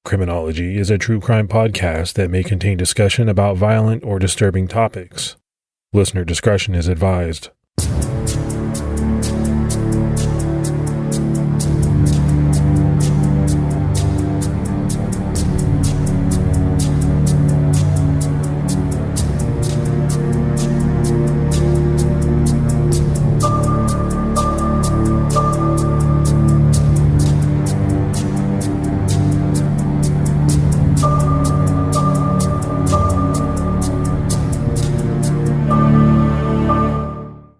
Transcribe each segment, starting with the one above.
Criminology is a true crime podcast that may contain discussion about violent or disturbing topics. Listener discretion is advised.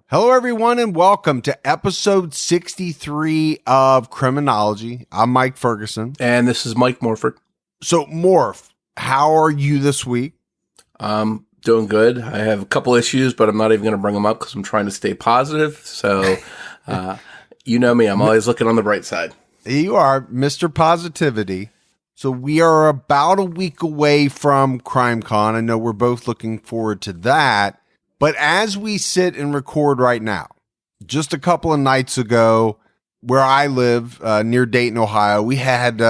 Hello, everyone, and welcome to episode 63 of Criminology. I'm Mike Ferguson. And this is Mike Morford. So, Morf, how are you this week? Doing good. I have a couple issues, but I'm not even going to bring them up because I'm trying to stay positive. So, you know me, I'm always looking on the bright side. You are Mr. Positivity. So, we are about a week away from CrimeCon. I know we're both looking forward to that. But as we sit and record right now, just a couple of nights ago, where I live near Dayton, Ohio, we had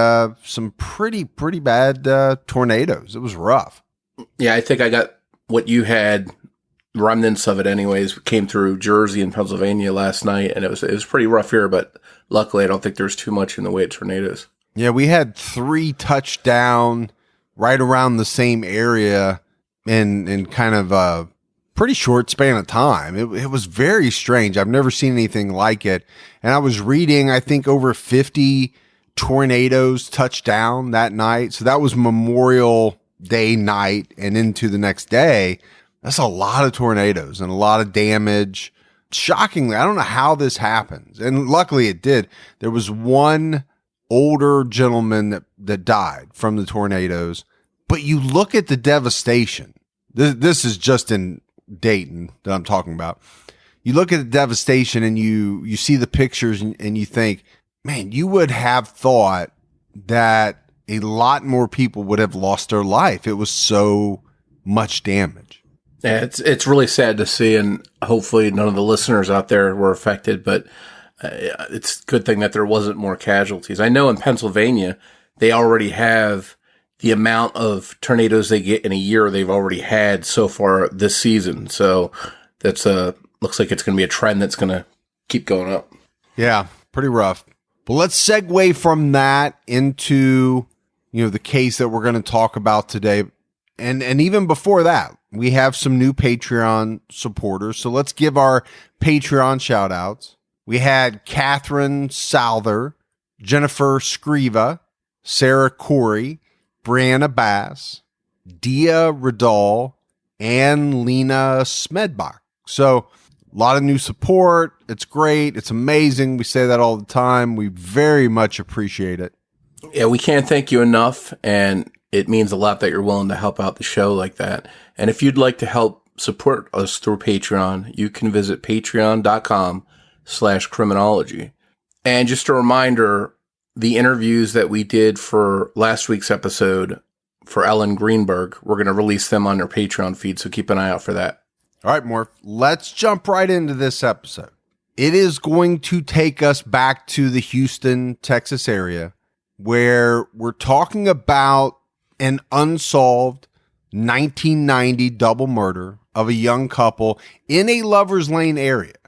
some pretty bad tornadoes. It was rough. Yeah, I think I got what you had, remnants of it anyways. Came through Jersey and Pennsylvania last night, and it was pretty rough here, but luckily I don't think there's too much in the way of tornadoes. Yeah, we had 3 touchdown right around the same area in kind of a pretty short span of time. It was very strange. I've never seen anything like it. And I was reading, I think over 50 tornadoes touched down that night. So that was Memorial Day night and into the next day. That's a lot of tornadoes and a lot of damage. Shockingly, I don't know how this happens. And luckily it did. There was one older gentleman that died from the tornadoes. But you look at the devastation. This is just in Dayton that I'm talking about. You look at the devastation and you see the pictures and you think, man, you would have thought that a lot more people would have lost their life. It was so much damage. Yeah, it's really sad to see, and hopefully none of the listeners out there were affected, but it's a good thing that there wasn't more casualties. I know in Pennsylvania, they already have the amount of tornadoes they get in a year they've already had so far this season. So that's looks like it's going to be a trend that's going to keep going up. Yeah, pretty rough. But let's segue from that into, the case that we're going to talk about today. And even before that, we have some new Patreon supporters. So let's give our Patreon shout outs. We had Catherine Souther, Jennifer Scriva, Sarah Corey, Brianna Bass, Dia Riddall, and Lena Smedbach. So a lot of new support. It's great. It's amazing. We say that all the time. We very much appreciate it. Yeah, we can't thank you enough. And it means a lot that you're willing to help out the show like that. And if you'd like to help support us through Patreon, you can visit patreon.com/criminology. And just a reminder, the interviews that we did for last week's episode for Ellen Greenberg, we're going to release them on our Patreon feed, so keep an eye out for that. All right, Morph, let's jump right into this episode. It is going to take us back to the Houston, Texas area, where we're talking about an unsolved 1990 double murder of a young couple in a Lover's Lane area.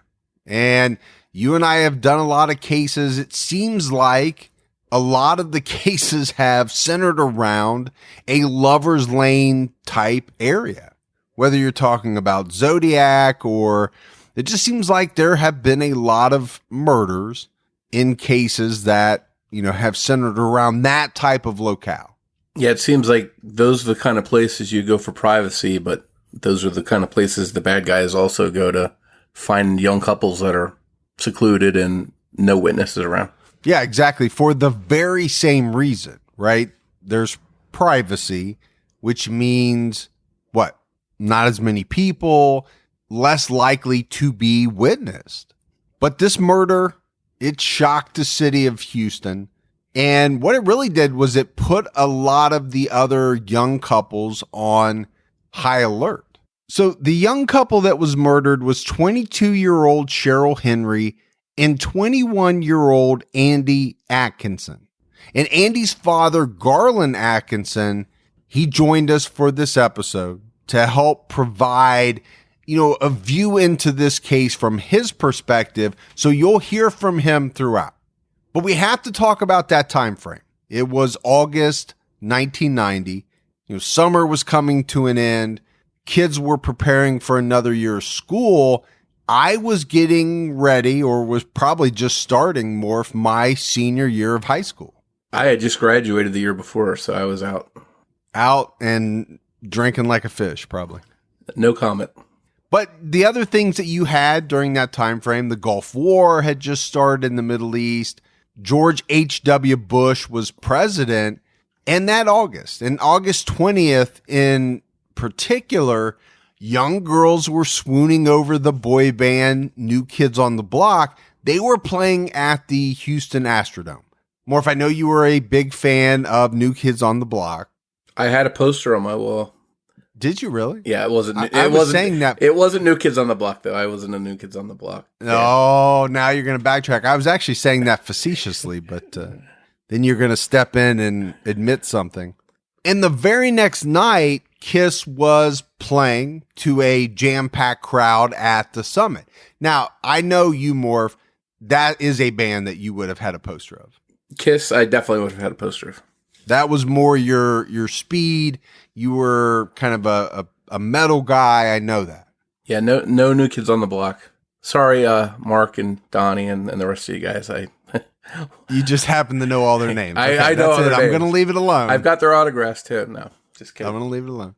And you and I have done a lot of cases. It seems like a lot of the cases have centered around a Lover's Lane type area, whether you're talking about Zodiac, or it just seems like there have been a lot of murders in cases that, have centered around that type of locale. Yeah, it seems like those are the kind of places you go for privacy, but those are the kind of places the bad guys also go to find young couples that are secluded and no witnesses around. Yeah, exactly. For the very same reason, right? There's privacy, which means what? Not as many people, less likely to be witnessed. But this murder, it shocked the city of Houston. And what it really did was it put a lot of the other young couples on high alert. So the young couple that was murdered was 22-year-old Cheryl Henry and 21-year-old Andy Atkinson. And Andy's father, Garland Atkinson, he joined us for this episode to help provide, a view into this case from his perspective. So you'll hear from him throughout. But we have to talk about that time frame. It was August 1990. Summer was coming to an end. Kids were preparing for another year of school. I was getting ready, or was probably just starting, Morf, my senior year of high school. I had just graduated the year before, so I was out. Out and drinking like a fish, probably. No comment. But the other things that you had during that time frame, the Gulf War had just started in the Middle East. George H.W. Bush was president. And that August, and August 20th in particular, young girls were swooning over the boy band New Kids on the Block. They were playing at the Houston Astrodome. Morf, I know you were a big fan of New Kids on the Block. I had a poster on my wall. Did you really? Yeah, it wasn't. I was saying that. It wasn't New Kids on the Block, though. I wasn't a New Kids on the Block. Oh, now you're going to backtrack. I was actually saying that facetiously, but then you're going to step in and admit something. And the very next night, Kiss was playing to a jam-packed crowd at the Summit. Now, I know you, Morph, that is a band that you would have had a poster of. Kiss, I definitely would have had a poster of. That was more your speed. You were kind of a metal guy. I know that. Yeah, no New Kids on the Block. Sorry, Mark and Donnie and the rest of you guys. You just happen to know all their names. I know that's all it. their I'm names. going to leave it alone. I've got their autographs too. No, just kidding. I'm going to leave it alone.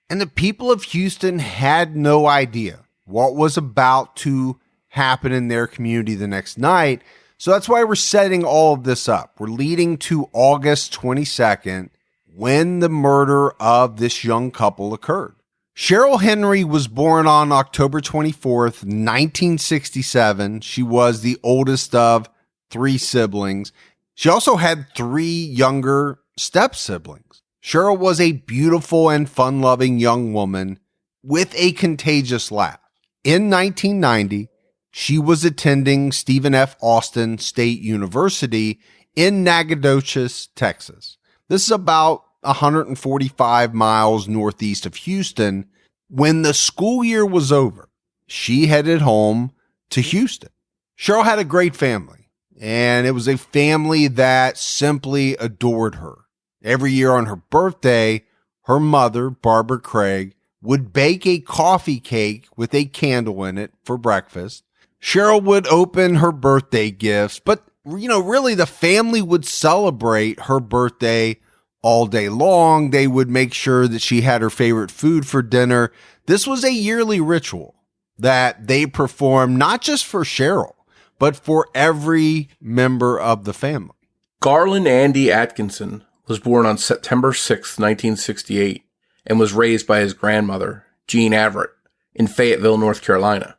And the people of Houston had no idea what was about to happen in their community the next night. So that's why we're setting all of this up. We're leading to August 22nd, when the murder of this young couple occurred. Cheryl Henry was born on October 24th, 1967. She was the oldest of 3 siblings. She also had 3 younger step-siblings. Cheryl was a beautiful and fun-loving young woman with a contagious laugh. In 1990, she was attending Stephen F. Austin State University in Nacogdoches, Texas. This is about 145 miles northeast of Houston. When the school year was over, she headed home to Houston. Cheryl had a great family, and it was a family that simply adored her. Every year on her birthday, her mother, Barbara Craig, would bake a coffee cake with a candle in it for breakfast. Cheryl would open her birthday gifts, but, really the family would celebrate her birthday all day long. They would make sure that she had her favorite food for dinner. This was a yearly ritual that they performed, not just for Cheryl, but for every member of the family. Garland Andy Atkinson was born on September 6, 1968, and was raised by his grandmother, Jean Everett, in Fayetteville, North Carolina.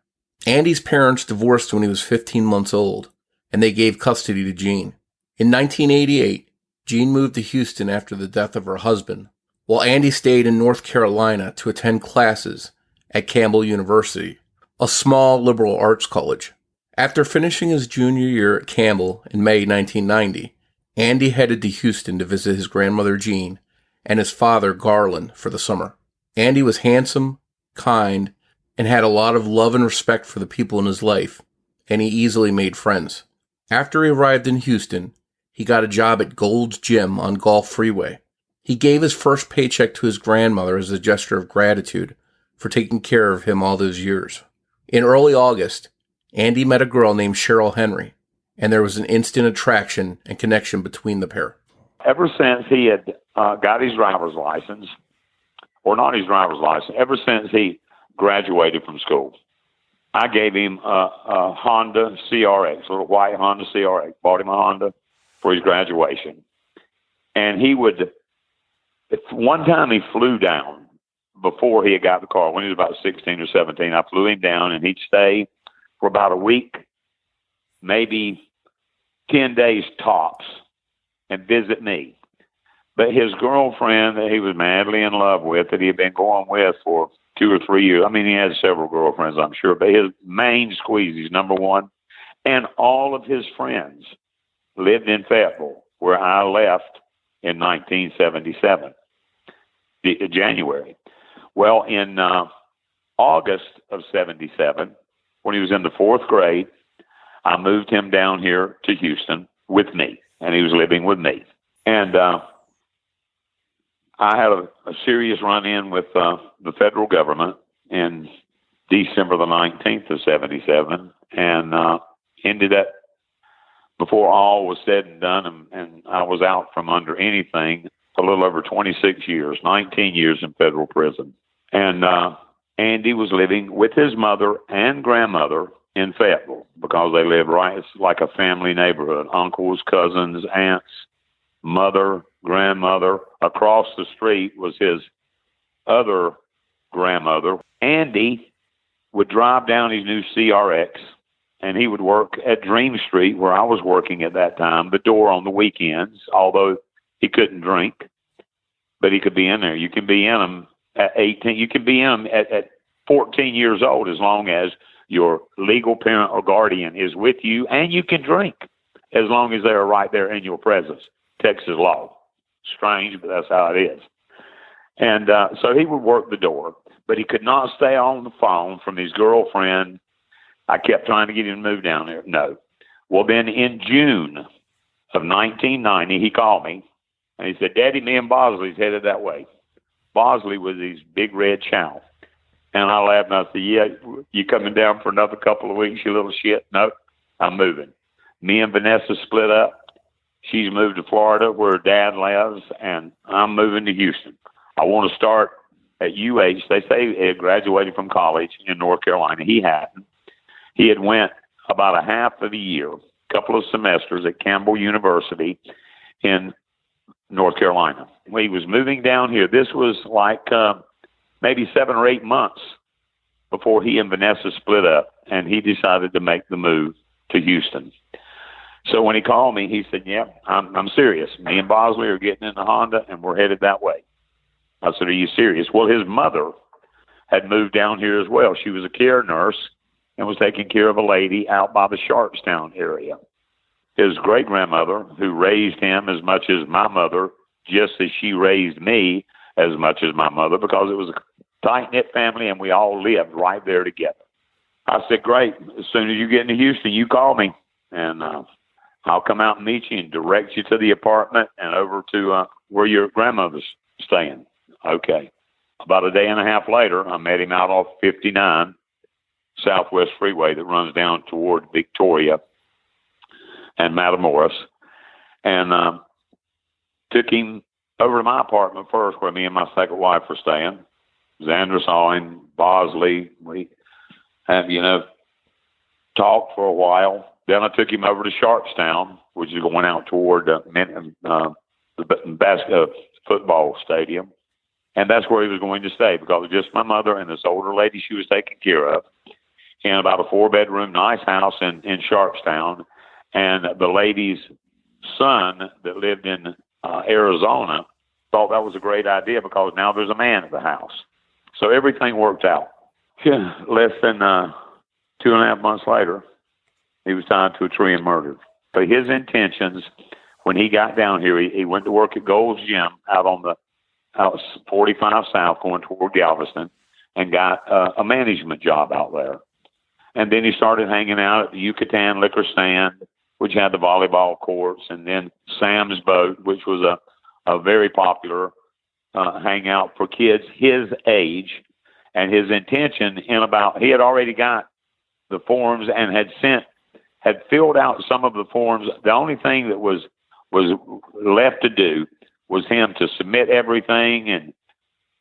Andy's parents divorced when he was 15 months old, and they gave custody to Jean. In 1988, Jean moved to Houston after the death of her husband, while Andy stayed in North Carolina to attend classes at Campbell University, a small liberal arts college. After finishing his junior year at Campbell in May 1990, Andy headed to Houston to visit his grandmother Jean and his father Garland for the summer. Andy was handsome, kind, and had a lot of love and respect for the people in his life, and he easily made friends. After he arrived in Houston, he got a job at Gold's Gym on Gulf Freeway. He gave his first paycheck to his grandmother as a gesture of gratitude for taking care of him all those years. In early August, Andy met a girl named Cheryl Henry, and there was an instant attraction and connection between the pair. Ever since he had got his driver's license, or not his driver's license, ever since he graduated from school, I gave him a Honda CRX, a little white Honda CRX. Bought him a Honda for his graduation. And he would, one time he flew down before he had got the car, when he was about 16 or 17. I flew him down, and he'd stay for about a week, maybe 10 days tops, and visit me. But his girlfriend that he was madly in love with, that he had been going with for 2 or 3 years, I mean, he had several girlfriends, I'm sure, but his main squeeze, he's number one, and all of his friends lived in Fayetteville where I left in 1977, January. Well, in August of 77, when he was in the 4th grade, I moved him down here to Houston with me, and he was living with me. And I had a serious run-in with the federal government in December the 19th of 77, and ended up, before all was said and done, and I was out from under anything, a little over 26 years, 19 years in federal prison. And Andy was living with his mother and grandmother in Fayetteville, because they lived right, it's like a family neighborhood. Uncles, cousins, aunts, mother, grandmother. Across the street was his other grandmother. Andy would drive down his new CRX, and he would work at Dream Street, where I was working at that time, the door on the weekends, although he couldn't drink, but he could be in there. You can be in them at 18. You can be in them at 14 years old, as long as your legal parent or guardian is with you, and you can drink as long as they're right there in your presence. Texas law. Strange, but that's how it is. And so he would work the door, but he could not stay on the phone from his girlfriend. I kept trying to get him to move down there. No. Well, then in June of 1990, he called me, and he said, "Daddy, me and Bosley's headed that way." Bosley was his big red chow. And I laughed, and I said, "Yeah, you coming down for another couple of weeks, you little shit?" "No, I'm moving." Me and Vanessa split up. She's moved to Florida, where her dad lives, and I'm moving to Houston. I want to start at UH. They say he had graduated from college in North Carolina. He hadn't. He had went about a half of a year, a couple of semesters at Campbell University in North Carolina. When he was moving down here, this was like maybe 7 or 8 months before he and Vanessa split up, and he decided to make the move to Houston. So when he called me, he said, "Yeah, I'm serious. Me and Bosley are getting in the Honda, and we're headed that way." I said, "Are you serious?" Well, his mother had moved down here as well. She was a care nurse and was taking care of a lady out by the Sharpstown area. His great-grandmother, who raised him as much as my mother, just as she raised me as much as my mother, because it was a tight-knit family, and we all lived right there together. I said, "Great. As soon as you get into Houston, you call me, and I'll come out and meet you and direct you to the apartment and over to where your grandmother's staying." Okay. About a day and a half later, I met him out off 59 Southwest Freeway that runs down toward Victoria and Matamoros, and took him over to my apartment first, where me and my second wife were staying. Xander saw him, Bosley. We have, talked for a while. Then I took him over to Sharpstown, which is going out toward the football stadium. And that's where he was going to stay, because it was just my mother and this older lady she was taking care of, in about a 4-bedroom nice house in Sharpstown. And the lady's son that lived in Arizona thought that was a great idea, because now there's a man at the house. So everything worked out. Less than 2.5 months later, he was tied to a tree and murdered. But his intentions, when he got down here, he went to work at Gold's Gym out 45 South going toward Galveston, and got a management job out there. And then he started hanging out at the Yucatan Liquor Stand, which had the volleyball courts, and then Sam's Boat, which was a very popular hangout for kids his age. And his intention he had already got the forms and had filled out some of the forms. The only thing that was left to do was him to submit everything and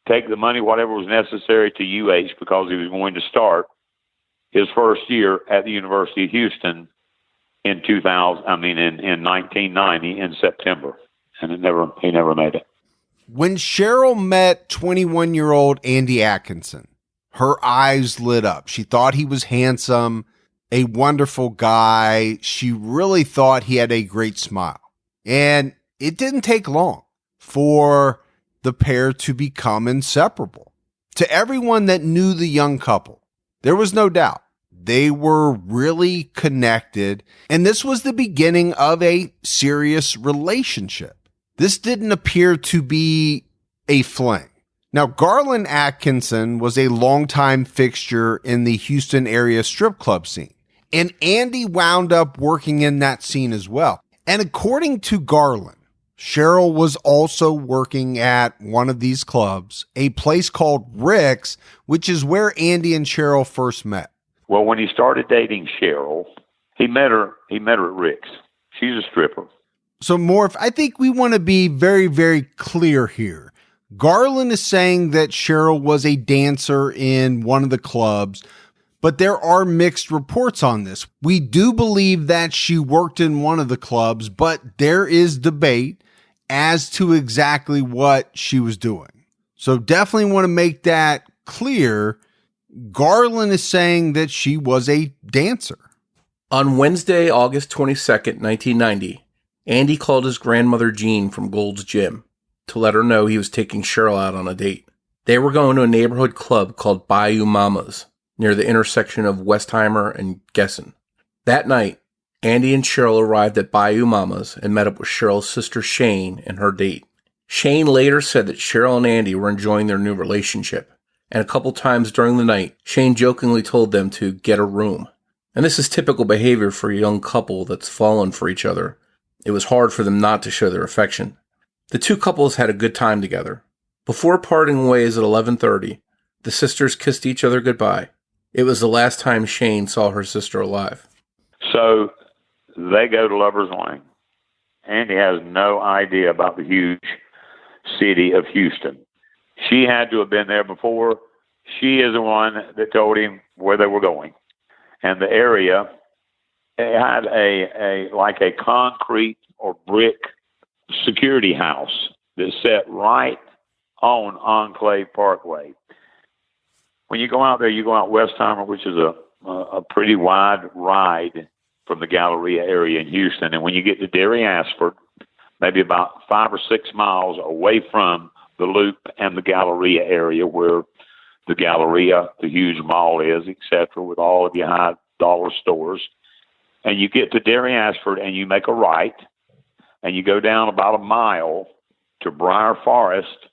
take the money, whatever was necessary, to UH, because he was going to start his first year at the University of Houston in 1990 in September. And he never made it. When Cheryl met 21-year-old Andy Atkinson, her eyes lit up. She thought he was handsome, a wonderful guy. She really thought he had a great smile. And it didn't take long for the pair to become inseparable. To everyone that knew the young couple, there was no doubt they were really connected, and this was the beginning of a serious relationship. This didn't appear to be a fling. Now, Garland Atkinson was a longtime fixture in the Houston area strip club scene, and Andy wound up working in that scene as well. And according to Garland, Cheryl was also working at one of these clubs, a place called Rick's, which is where Andy and Cheryl first met. Well, when he started dating Cheryl, he met her at Rick's. She's a stripper. So, Morf, I think we want to be very, very clear here. Garland is saying that Cheryl was a dancer in one of the clubs, but there are mixed reports on this. We do believe that she worked in one of the clubs, but there is debate as to exactly what she was doing. So definitely want to make that clear. Garland is saying that she was a dancer. On Wednesday, August 22nd, 1990, Andy called his grandmother Jean from Gold's Gym to let her know he was taking Cheryl out on a date. They were going to a neighborhood club called Bayou Mama's near the intersection of Westheimer and Gessen. That night, Andy and Cheryl arrived at Bayou Mama's and met up with Cheryl's sister Shane and her date. Shane later said that Cheryl and Andy were enjoying their new relationship, and a couple times during the night, Shane jokingly told them to get a room. And this is typical behavior for a young couple that's fallen for each other. It was hard for them not to show their affection. The two couples had a good time together. Before parting ways at 11:30, the sisters kissed each other goodbye. It was the last time Shane saw her sister alive. So they go to Lover's Lane. Andy has no idea about the huge city of Houston. She had to have been there before. She is the one that told him where they were going. And the area, it had like a concrete or brick security house that sat right on Enclave Parkway. When you go out there, you go out Westheimer, which is a pretty wide ride from the Galleria area in Houston. And when you get to Derry Ashford, maybe about 5 or 6 miles away from the Loop and the Galleria area where the Galleria, the huge mall is, etc., with all of your high dollar stores. And you get to Derry Ashford and you make a right and you go down about a mile to Briar Forest,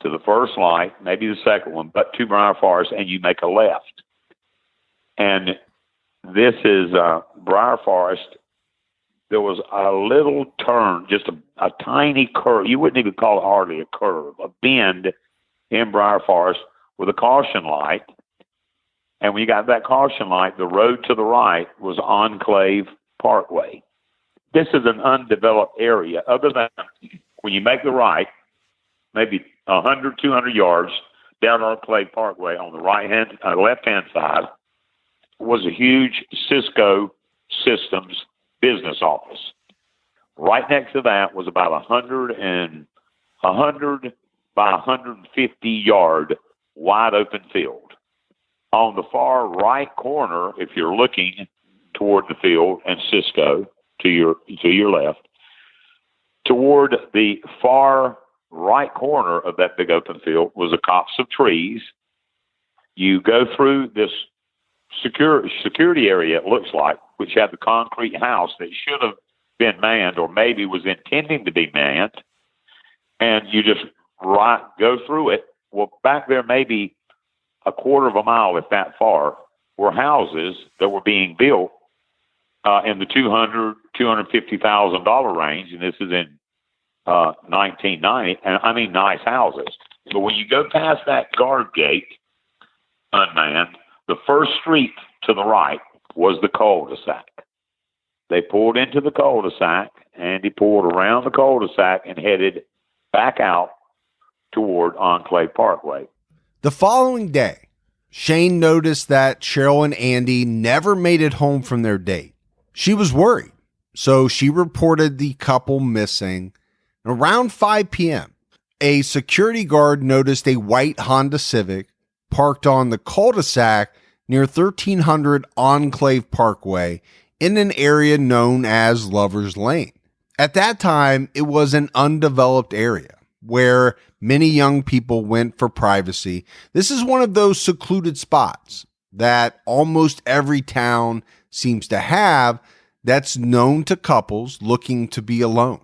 to the first light, maybe the second one, but to Briar Forest, and you make a left. And this is Briar Forest. There was a little turn, just a tiny curve. You wouldn't even call it hardly a curve, a bend in Briar Forest with a caution light. And when you got that caution light, the road to the right was Enclave Parkway. This is an undeveloped area, other than when you make the right, maybe 100, 200 yards down Enclave Parkway on the left-hand side was a huge Cisco Systems business office. Right next to that was about 100 by 150 yard wide open field. On the far right corner, if you're looking toward the field and Cisco to your left, toward the far right corner of that big open field was a copse of trees. You go through this security area, it looks like, which had the concrete house that should have been manned or maybe was intending to be manned, and you just go through it. Well, back there, maybe a quarter of a mile, if that far, were houses that were being built in the $250,000 range, and this is in 1990, and I mean nice houses. But when you go past that guard gate, unmanned, the first street to the right was the cul-de-sac. They pulled into the cul-de-sac, and he pulled around the cul-de-sac and headed back out toward Enclave Parkway. The following day, Shane noticed that Cheryl and Andy never made it home from their date. She was worried, so she reported the couple missing. Around 5 p.m., a security guard noticed a white Honda Civic parked on the cul-de-sac near 1300 Enclave Parkway in an area known as Lover's Lane. At that time, it was an undeveloped area where many young people went for privacy. This is one of those secluded spots that almost every town seems to have that's known to couples looking to be alone.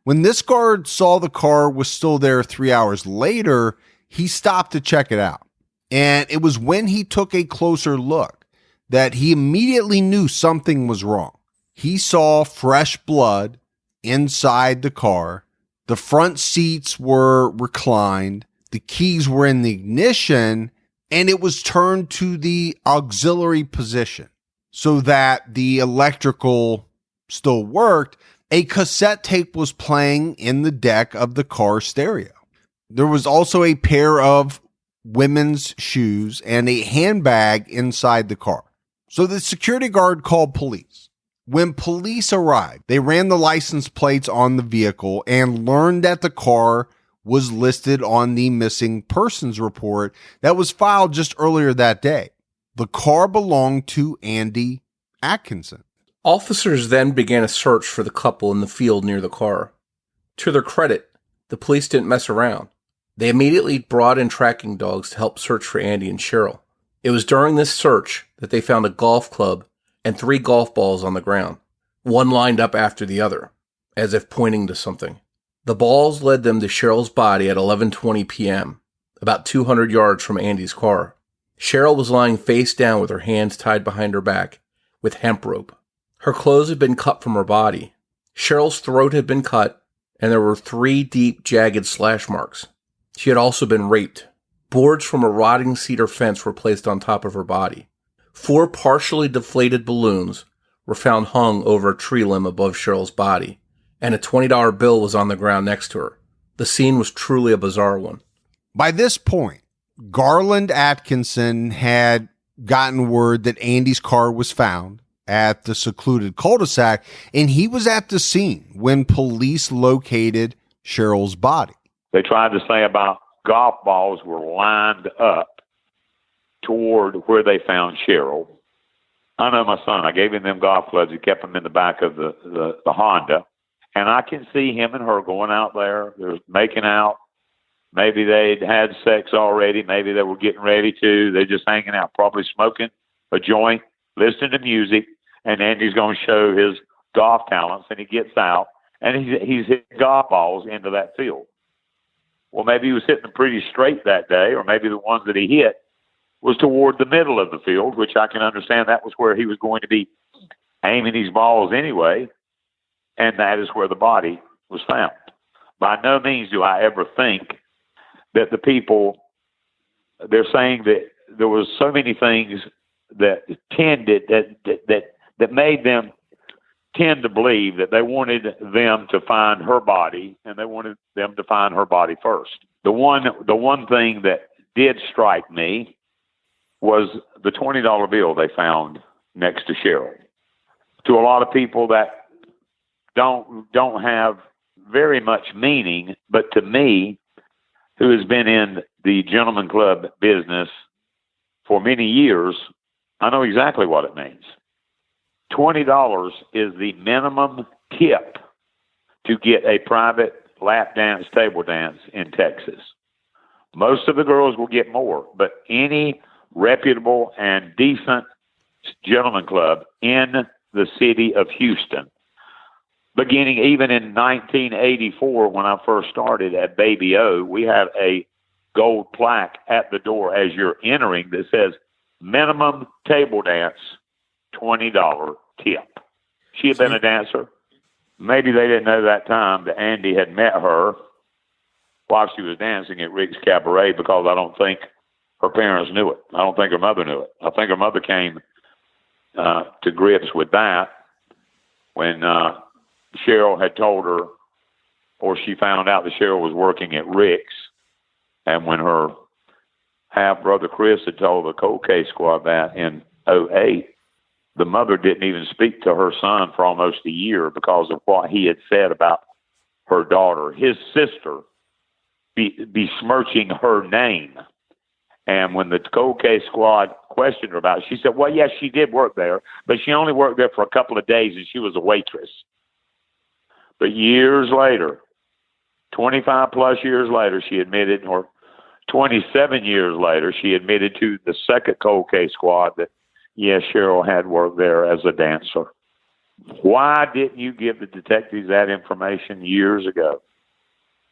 When this guard saw the car was still there 3 hours later, he stopped to check it out. And it was when he took a closer look that he immediately knew something was wrong. He saw fresh blood inside the car. The front seats were reclined. The keys were in the ignition, and it was turned to the auxiliary position so that the electrical still worked. A cassette tape was playing in the deck of the car stereo. There was also a pair of women's shoes and a handbag inside the car. So the security guard called police. When police arrived, they ran the license plates on the vehicle and learned that the car was listed on the missing persons report that was filed just earlier that day. The car belonged to Andy Atkinson. Officers then began a search for the couple in the field near the car. To their credit, the police didn't mess around. They immediately brought in tracking dogs to help search for Andy and Cheryl. It was during this search that they found a golf club and 3 golf balls on the ground, one lined up after the other, as if pointing to something. The balls led them to Cheryl's body at 11:20 p.m., about 200 yards from Andy's car. Cheryl was lying face down with her hands tied behind her back with hemp rope. Her clothes had been cut from her body. Cheryl's throat had been cut, and there were 3 deep, jagged slash marks. She had also been raped. Boards from a rotting cedar fence were placed on top of her body. 4 partially deflated balloons were found hung over a tree limb above Cheryl's body, and a $20 bill was on the ground next to her. The scene was truly a bizarre one. By this point, Garland Atkinson had gotten word that Andy's car was found at the secluded cul-de-sac, and he was at the scene when police located Cheryl's body. They tried to say about golf balls were lined up toward where they found Cheryl. I know my son. I gave him them golf clubs. He kept them in the back of the Honda. And I can see him and her going out there. They're making out. Maybe they'd had sex already. Maybe they were getting ready to. They're just hanging out, probably smoking a joint, listening to music. And Andy's going to show his golf talents. And he gets out, and he's hit golf balls into that field. Well, maybe he was hitting them pretty straight that day, or maybe the ones that he hit was toward the middle of the field, which I can understand that was where he was going to be aiming his balls anyway, and that is where the body was found. By no means do I ever think that the people, they're saying that there was so many things that tended, that made them tend to believe that they wanted them to find her body, and they wanted them to find her body first. The one thing that did strike me was the $20 bill they found next to Cheryl. To a lot of people, that don't have very much meaning, but to me, who has been in the gentleman club business for many years, I know exactly what it means. $20 is the minimum tip to get a private lap dance, table dance in Texas. Most of the girls will get more, but any reputable and decent gentleman club in the city of Houston, beginning even in 1984 when I first started at Baby O, we had a gold plaque at the door as you're entering that says minimum table dance, $20 tip. She had been a dancer. Maybe they didn't know that time that Andy had met her while she was dancing at Rick's Cabaret, because I don't think her parents knew it. I don't think her mother knew it. I think her mother came to grips with that when Cheryl had told her, or she found out that Cheryl was working at Rick's, and when her half-brother Chris had told the cold case squad that in 2008, the mother didn't even speak to her son for almost a year because of what he had said about her daughter. His sister besmirching her name. And when the cold case squad questioned her about it, she said, well, yes, she did work there, but she only worked there for a couple of days, and she was a waitress. But years later, 25 plus years later, she admitted, or 27 years later, she admitted to the second cold case squad that, yes, Cheryl had worked there as a dancer. Why didn't you give the detectives that information years ago?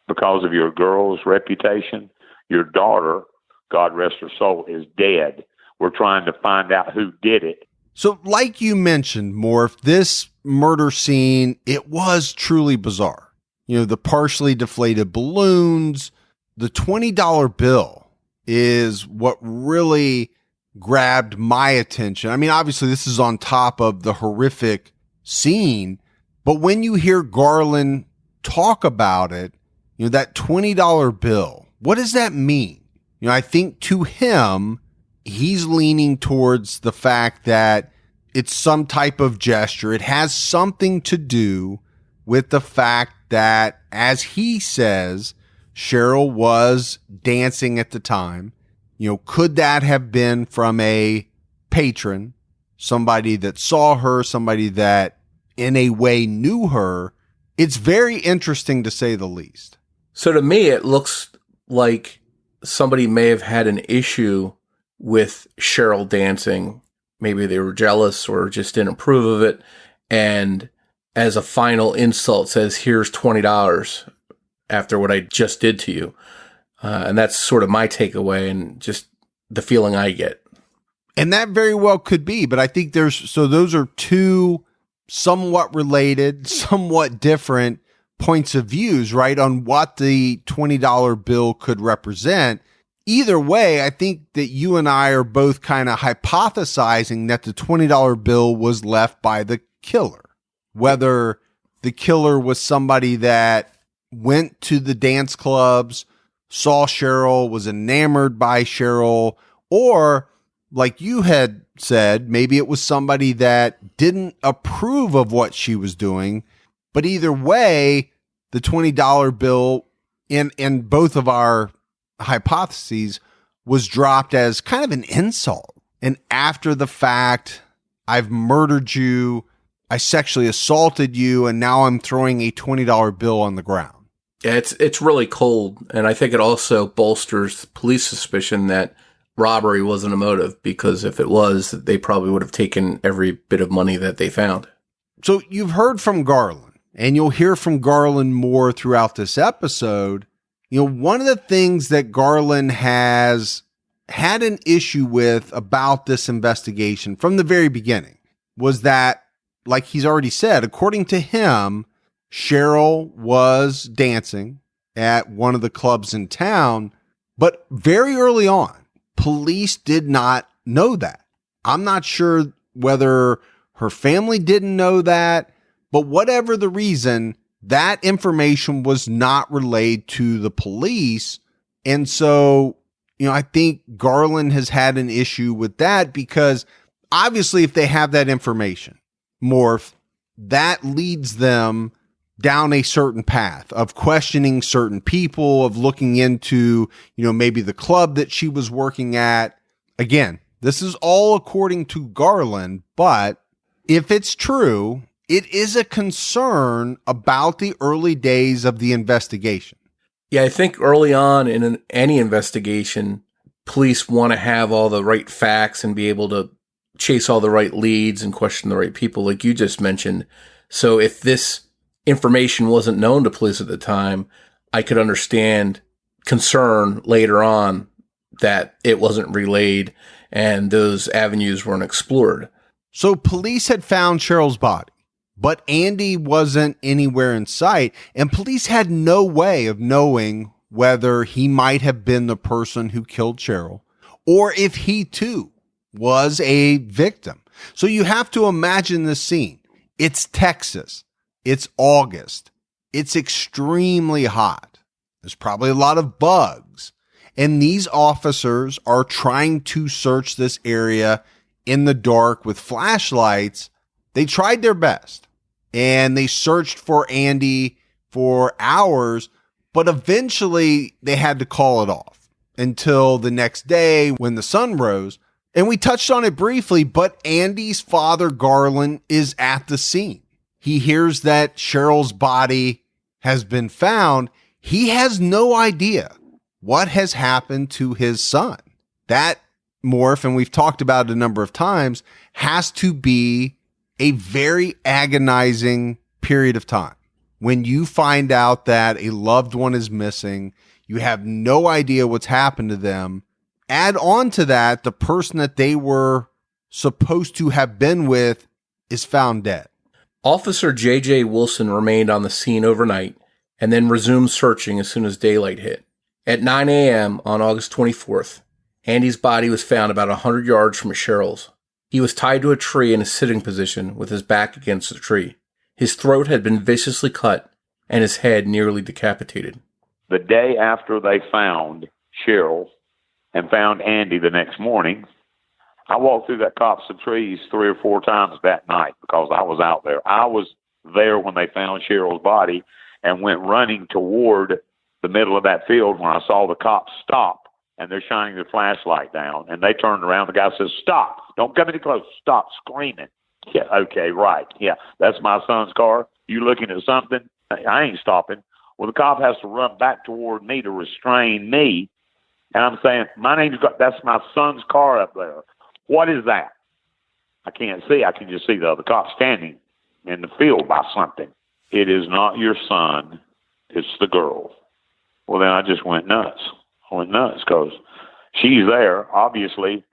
Because of your girl's reputation. Your daughter, God rest her soul, is dead. We're trying to find out who did it. So like you mentioned, Morf, this murder scene, it was truly bizarre. You know, the partially deflated balloons, the $20 bill is what really grabbed my attention. I mean, obviously this is on top of the horrific scene, but when you hear Garland talk about it, you know, that $20 bill, what does that mean? You know, I think to him, he's leaning towards the fact that it's some type of gesture. It has something to do with the fact that, as he says, Cheryl was dancing at the time. You know, could that have been from a patron, somebody that saw her, somebody that in a way knew her? It's very interesting, to say the least. So to me, it looks like somebody may have had an issue with Cheryl dancing. Maybe they were jealous or just didn't approve of it. And as a final insult says, here's $20 after what I just did to you. And that's sort of my takeaway and just the feeling I get. And that very well could be, but I think those are two somewhat related, somewhat different points of views, right, on what the $20 bill could represent. Either way, I think that you and I are both kind of hypothesizing that the $20 bill was left by the killer. Whether the killer was somebody that went to the dance clubs, saw Cheryl, was enamored by Cheryl, or like you had said, maybe it was somebody that didn't approve of what she was doing. But either way, the $20 bill in both of our hypotheses was dropped as kind of an insult. And after the fact, I've murdered you, I sexually assaulted you, and now I'm throwing a $20 bill on the ground. Yeah, it's really cold. And I think it also bolsters police suspicion that robbery wasn't a motive, because if it was, they probably would have taken every bit of money that they found. So you've heard from Garland, and you'll hear from Garland more throughout this episode. You know, one of the things that Garland has had an issue with about this investigation from the very beginning was that, like he's already said, according to him, Cheryl was dancing at one of the clubs in town, but very early on, police did not know that. I'm not sure whether her family didn't know that, but whatever the reason, that information was not relayed to the police. And so, you know, I think Garland has had an issue with that, because obviously if they have that information, Morph, that leads them down a certain path of questioning certain people, of looking into, you know, maybe the club that she was working at. Again, this is all according to Garland, but if it's true, it is a concern about the early days of the investigation. Yeah, I think early on in any investigation, police want to have all the right facts and be able to chase all the right leads and question the right people, like you just mentioned. So if this information wasn't known to police at the time, I could understand concern later on that it wasn't relayed and those avenues weren't explored. So police had found Cheryl's body, but Andy wasn't anywhere in sight, and police had no way of knowing whether he might have been the person who killed Cheryl, or if he too was a victim. So you have to imagine this scene. It's Texas. It's August. It's extremely hot. There's probably a lot of bugs. And these officers are trying to search this area in the dark with flashlights. They tried their best, and they searched for Andy for hours, but eventually they had to call it off until the next day when the sun rose. And we touched on it briefly, but Andy's father, Garland, is at the scene. He hears that Cheryl's body has been found. He has no idea what has happened to his son? That, Morf, and we've talked about it a number of times, has to be a very agonizing period of time. When you find out that a loved one is missing, you have no idea what's happened to them. Add on to that, the person that they were supposed to have been with is found dead. Officer J.J. Wilson remained on the scene overnight and then resumed searching as soon as daylight hit. At 9 a.m. on August 24th, Andy's body was found about 100 yards from Cheryl's. He was tied to a tree in a sitting position with his back against the tree. His throat had been viciously cut and his head nearly decapitated. The day after they found Cheryl and found Andy the next morning, I walked through that copse of trees 3 or 4 times that night because I was out there. I was there when they found Cheryl's body and went running toward the middle of that field when I saw the cops stop and they're shining their flashlight down. And they turned around. The guy says, "Stop. Don't come any close. Stop screaming." Yeah, okay, right. Yeah, that's my son's car. You looking at something? I ain't stopping. Well, the cop has to run back toward me to restrain me. And I'm saying, that's my son's car up there. What is that? I can't see. I can just see the other cop standing in the field by something. It is not your son. It's the girl. Well, then I just went nuts. I went nuts because she's there. Obviously,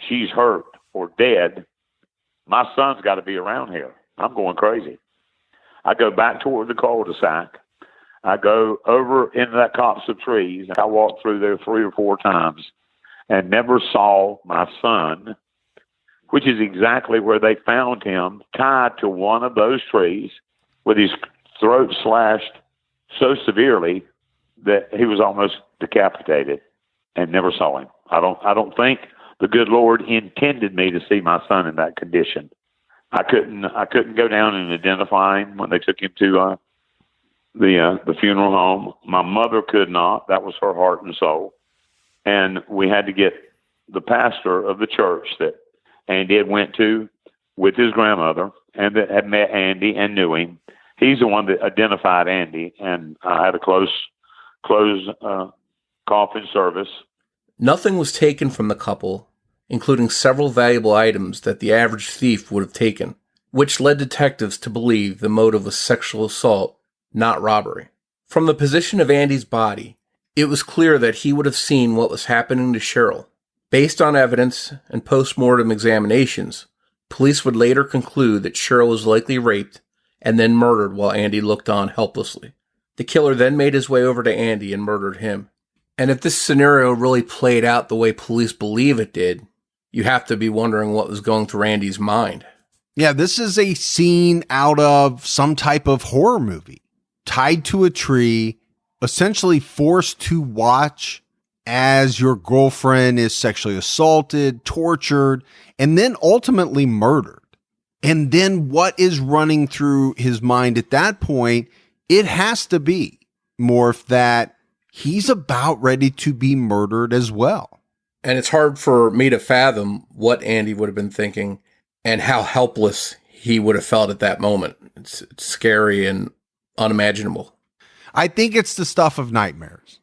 she's hurt or dead. My son's got to be around here. I'm going crazy. I go back toward the cul-de-sac. I go over into that copse of trees. I walked through there 3 or 4 times and never saw my son, which is exactly where they found him, tied to one of those trees with his throat slashed so severely that he was almost decapitated, and never saw him. I don't think the good Lord intended me to see my son in that condition. I couldn't go down and identify him when they took him to the funeral home. My mother could not. That was her heart and soul. And we had to get the pastor of the church that Andy had went to with his grandmother and that had met Andy and knew him. He's the one that identified Andy, and I had a close coffin service. Nothing was taken from the couple, including several valuable items that the average thief would have taken, which led detectives to believe the motive was sexual assault, not robbery. From the position of Andy's body, it was clear that he would have seen what was happening to Cheryl. Based on evidence and post-mortem examinations, police would later conclude that Cheryl was likely raped and then murdered while Andy looked on helplessly. The killer then made his way over to Andy and murdered him. And if this scenario really played out the way police believe it did, you have to be wondering what was going through Andy's mind. Yeah, this is a scene out of some type of horror movie. Tied to a tree, essentially forced to watch as your girlfriend is sexually assaulted, tortured, and then ultimately murdered. And then what is running through his mind at that point? It has to be, Morf, that he's about ready to be murdered as well. And it's hard for me to fathom what Andy would have been thinking and how helpless he would have felt at that moment. It's scary and unimaginable. I think it's the stuff of nightmares.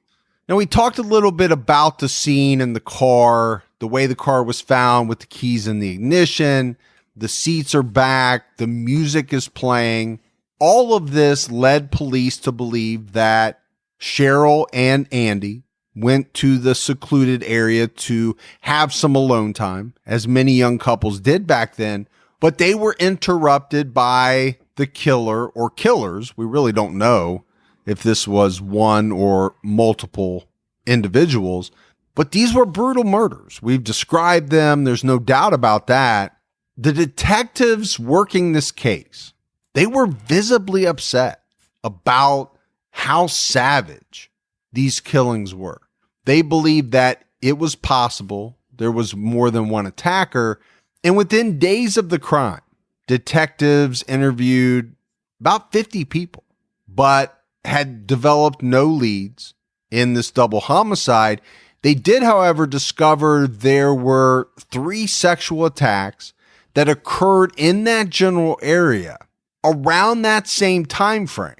Now, we talked a little bit about the scene in the car, the way the car was found with the keys in the ignition, the seats are back, the music is playing. All of this led police to believe that Cheryl and Andy went to the secluded area to have some alone time, as many young couples did back then, but they were interrupted by the killer or killers. We really don't know if this was one or multiple individuals, but these were brutal murders. We've described them. There's no doubt about that. The detectives working this case, they were visibly upset about how savage these killings were. They believed that it was possible there was more than one attacker, and within days of the crime, detectives interviewed about 50 people, but had developed no leads in this double homicide. They did, however, discover there were 3 sexual attacks that occurred in that general area around that same time frame,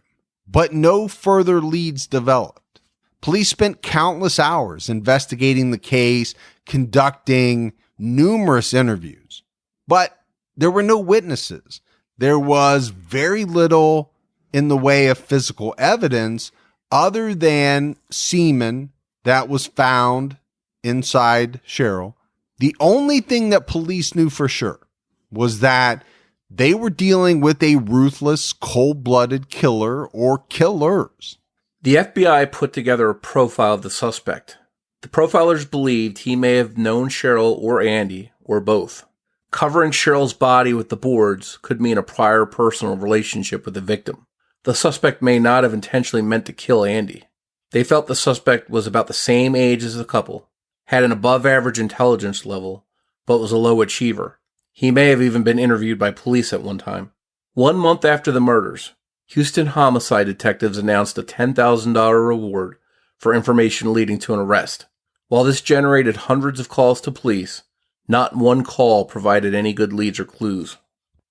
but no further leads developed. Police spent countless hours investigating the case, conducting numerous interviews, but there were no witnesses. There was very little in the way of physical evidence other than semen that was found inside Cheryl. The only thing that police knew for sure was that they were dealing with a ruthless, cold-blooded killer or killers. The FBI put together a profile of the suspect. The profilers believed he may have known Cheryl or Andy, or both. Covering Cheryl's body with the boards could mean a prior personal relationship with the victim. The suspect may not have intentionally meant to kill Andy. They felt the suspect was about the same age as the couple, had an above-average intelligence level, but was a low achiever. He may have even been interviewed by police at one time. 1 month after the murders, Houston homicide detectives announced a $10,000 reward for information leading to an arrest. While this generated hundreds of calls to police, not one call provided any good leads or clues.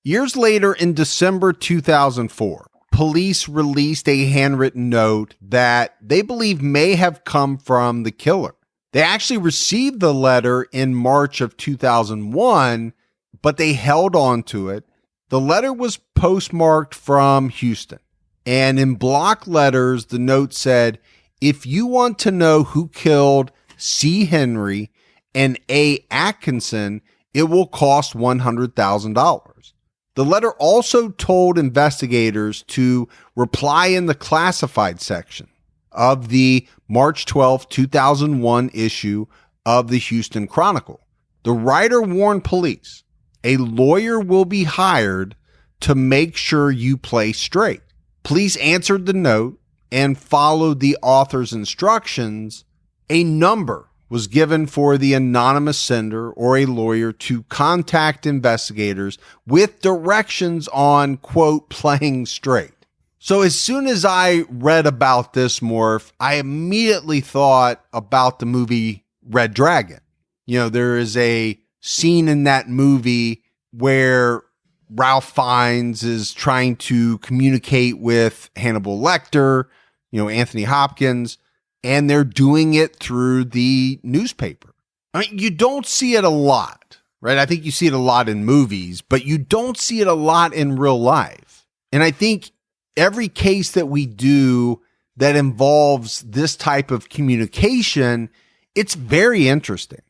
Years later, in December 2004, police released a handwritten note that they believe may have come from the killer. They actually received the letter in March of 2001, but they held on to it. The letter was postmarked from Houston, and in block letters, the note said, "If you want to know who killed C. Henry and A. Atkinson, it will cost $100,000. The letter also told investigators to reply in the classified section of the March 12, 2001 issue of the Houston Chronicle. The writer warned police, a lawyer will be hired to make sure you play straight. Police answered the note and followed the author's instructions. A number was given for the anonymous sender or a lawyer to contact investigators with directions on, quote, playing straight. So as soon as I read about this, Morf, I immediately thought about the movie Red Dragon. You know, there is a scene in that movie where Ralph Fiennes is trying to communicate with Hannibal Lecter, Anthony Hopkins, and they're doing it through the newspaper. I mean, you don't see it a lot, right? I think you see it a lot in movies, but you don't see it a lot in real life. And I think every case that we do that involves this type of communication, it's very interesting.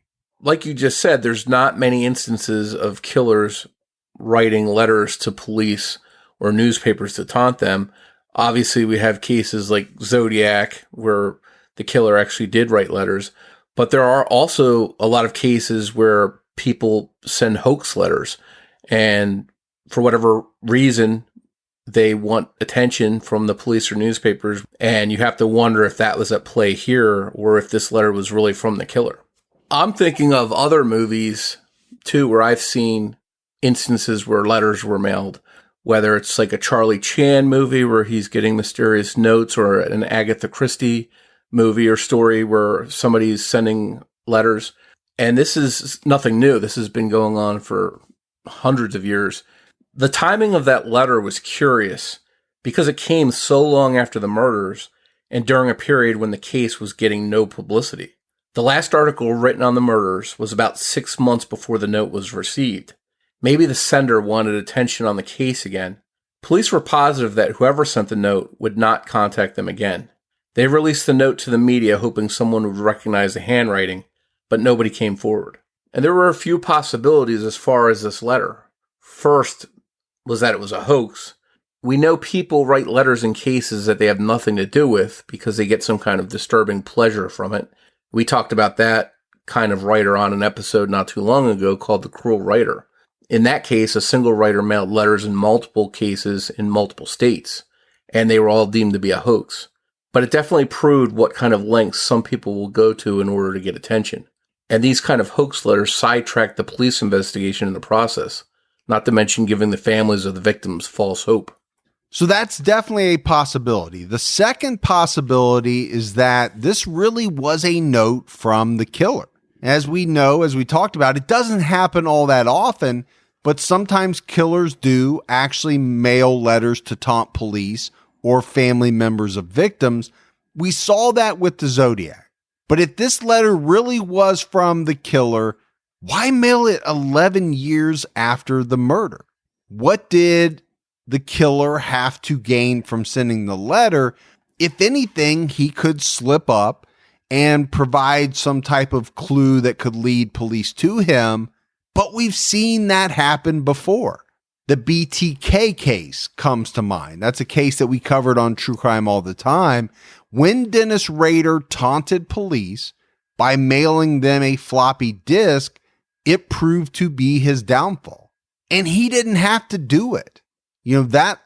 Like you just said, there's not many instances of killers writing letters to police or newspapers to taunt them. Obviously, we have cases like Zodiac where the killer actually did write letters, but there are also a lot of cases where people send hoax letters, and for whatever reason, they want attention from the police or newspapers, and you have to wonder if that was at play here or if this letter was really from the killer. I'm thinking of other movies, too, where I've seen instances where letters were mailed, whether it's like a Charlie Chan movie where he's getting mysterious notes, or an Agatha Christie movie or story where somebody's sending letters. And this is nothing new. This has been going on for hundreds of years. The timing of that letter was curious because it came so long after the murders and during a period when the case was getting no publicity. The last article written on the murders was about 6 months before the note was received. Maybe the sender wanted attention on the case again. Police were positive that whoever sent the note would not contact them again. They released the note to the media hoping someone would recognize the handwriting, but nobody came forward. And there were a few possibilities as far as this letter. First was that it was a hoax. We know people write letters in cases that they have nothing to do with because they get some kind of disturbing pleasure from it. We talked about that kind of writer on an episode not too long ago called The Cruel Writer. In that case, a single writer mailed letters in multiple cases in multiple states, and they were all deemed to be a hoax. But it definitely proved what kind of lengths some people will go to in order to get attention. And these kind of hoax letters sidetracked the police investigation in the process, not to mention giving the families of the victims false hope. So that's definitely a possibility. The second possibility is that this really was a note from the killer. As we know, as we talked about, it doesn't happen all that often, but sometimes killers do actually mail letters to taunt police or family members of victims. We saw that with the Zodiac. But if this letter really was from the killer, why mail it 11 years after the murder? What did the killer have to gain from sending the letter? If anything, he could slip up and provide some type of clue that could lead police to him. But we've seen that happen before. The BTK case comes to mind. That's a case that we covered on True Crime All the Time. When Dennis Rader taunted police by mailing them a floppy disk, it proved to be his downfall. And he didn't have to do it. That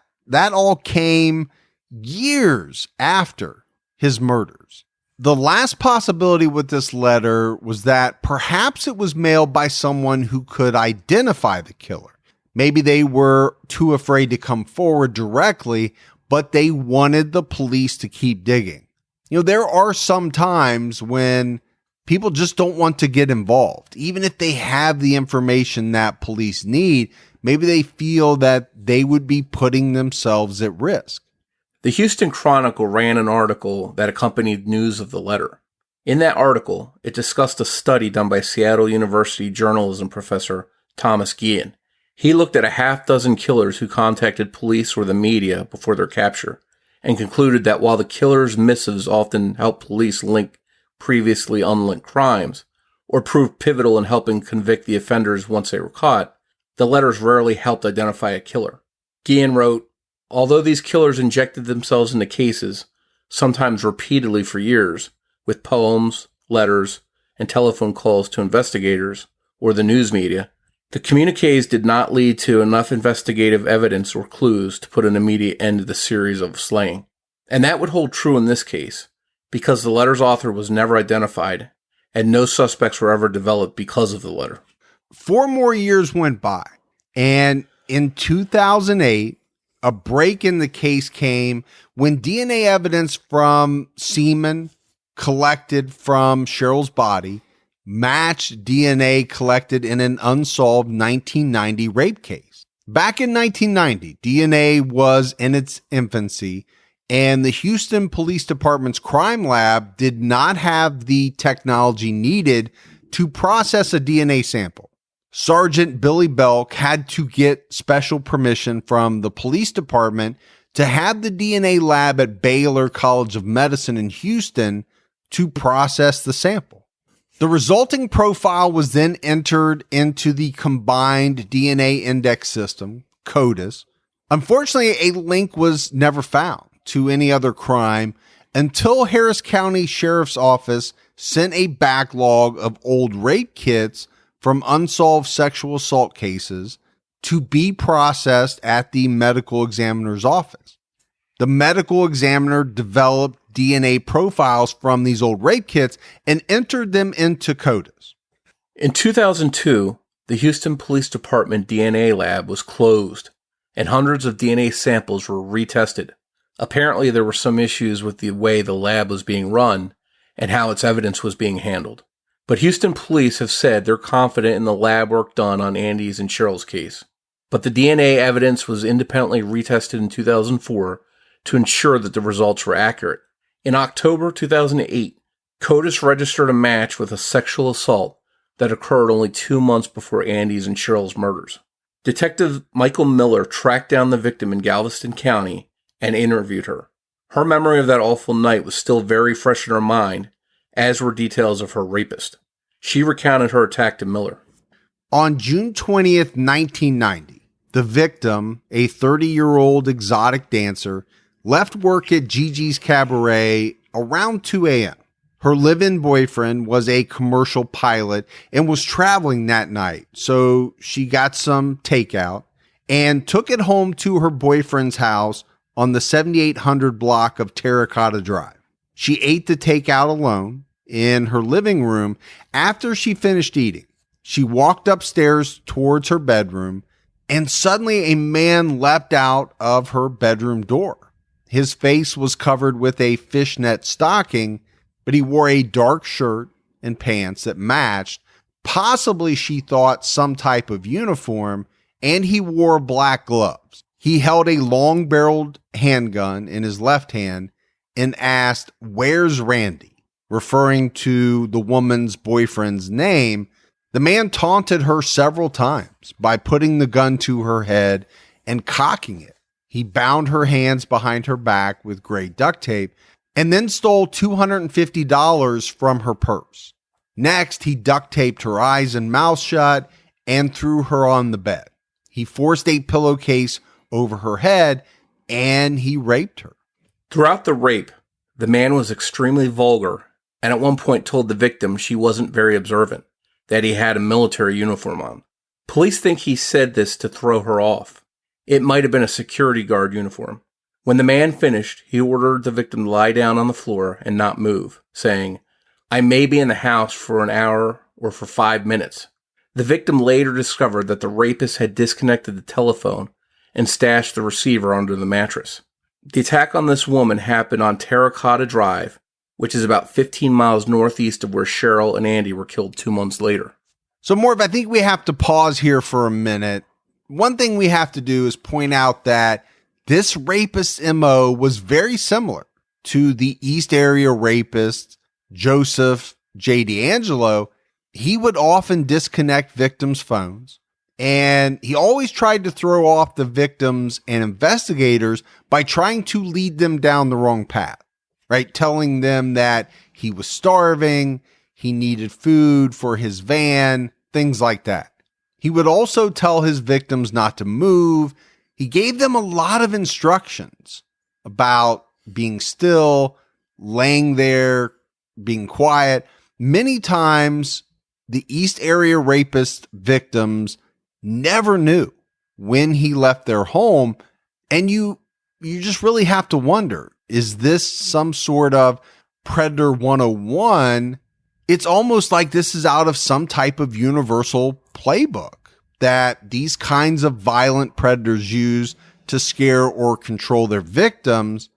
all came years after his murders. The last possibility with this letter was that perhaps it was mailed by someone who could identify the killer. Maybe they were too afraid to come forward directly, but they wanted the police to keep digging. There are some times when people just don't want to get involved. Even if they have the information that police need, maybe they feel that they would be putting themselves at risk. The Houston Chronicle ran an article that accompanied news of the letter. In that article, it discussed a study done by Seattle University journalism professor Thomas Guillen. He looked at a half dozen killers who contacted police or the media before their capture and concluded that while the killer's missives often help police link previously unlinked crimes or proved pivotal in helping convict the offenders once they were caught, the letters rarely helped identify a killer. Guillen wrote, "Although these killers injected themselves into cases, sometimes repeatedly for years, with poems, letters, and telephone calls to investigators or the news media, the communiques did not lead to enough investigative evidence or clues to put an immediate end to the series of slaying." And that would hold true in this case, because the letter's author was never identified and no suspects were ever developed because of the letter. 4 more years went by, and in 2008, a break in the case came when DNA evidence from semen collected from Cheryl's body matched DNA collected in an unsolved 1990 rape case. Back in 1990, DNA was in its infancy, and the Houston Police Department's crime lab did not have the technology needed to process a DNA sample. Sergeant Billy Belk had to get special permission from the police department to have the DNA lab at Baylor College of Medicine in Houston to process the sample. The resulting profile was then entered into the combined DNA index system, CODIS. Unfortunately, a link was never found to any other crime until Harris County Sheriff's Office sent a backlog of old rape kits from unsolved sexual assault cases to be processed at the medical examiner's office. The medical examiner developed DNA profiles from these old rape kits and entered them into CODIS. In 2002, the Houston Police Department DNA lab was closed and hundreds of DNA samples were retested. Apparently, there were some issues with the way the lab was being run and how its evidence was being handled. But Houston police have said they're confident in the lab work done on Andy's and Cheryl's case. But the DNA evidence was independently retested in 2004 to ensure that the results were accurate. In October 2008, CODIS registered a match with a sexual assault that occurred only 2 months before Andy's and Cheryl's murders. Detective Michael Miller tracked down the victim in Galveston County and interviewed her. Her memory of that awful night was still very fresh in her mind, as were details of her rapist. She recounted her attack to Miller. On June 20th, 1990, the victim, a 30-year-old exotic dancer, left work at Gigi's Cabaret around 2 a.m. Her live-in boyfriend was a commercial pilot and was traveling that night, so she got some takeout and took it home to her boyfriend's house on the 7800 block of Terracotta Drive. She ate the takeout alone in her living room. After she finished eating, she walked upstairs towards her bedroom, and suddenly a man leapt out of her bedroom door. His face was covered with a fishnet stocking, but he wore a dark shirt and pants that matched, possibly she thought some type of uniform, and he wore black gloves. He held a long-barreled handgun in his left hand, and asked, "Where's Randy?" referring to the woman's boyfriend's name, the man taunted her several times by putting the gun to her head and cocking it. He bound her hands behind her back with gray duct tape and then stole $250 from her purse. Next, he duct taped her eyes and mouth shut and threw her on the bed. He forced a pillowcase over her head and he raped her. Throughout the rape, the man was extremely vulgar and at one point told the victim she wasn't very observant, that he had a military uniform on. Police think he said this to throw her off. It might have been a security guard uniform. When the man finished, he ordered the victim to lie down on the floor and not move, saying, "I may be in the house for an hour or for 5 minutes." The victim later discovered that the rapist had disconnected the telephone and stashed the receiver under the mattress. The attack on this woman happened on Terracotta Drive, which is about 15 miles northeast of where Cheryl and Andy were killed 2 months later. So, Morf, I think we have to pause here for a minute. One thing we have to do is point out that this rapist's MO was very similar to the East Area rapist, Joseph J. D'Angelo. He would often disconnect victims' phones, and he always tried to throw off the victims and investigators by trying to lead them down the wrong path, right? Telling them that he was starving, he needed food for his van, things like that. He would also tell his victims not to move. He gave them a lot of instructions about being still, laying there, being quiet. Many times, the East Area rapist victims never knew when he left their home. And you just really have to wonder, is this some sort of Predator 101? It's almost like this is out of some type of universal playbook that these kinds of violent predators use to scare or control their victims.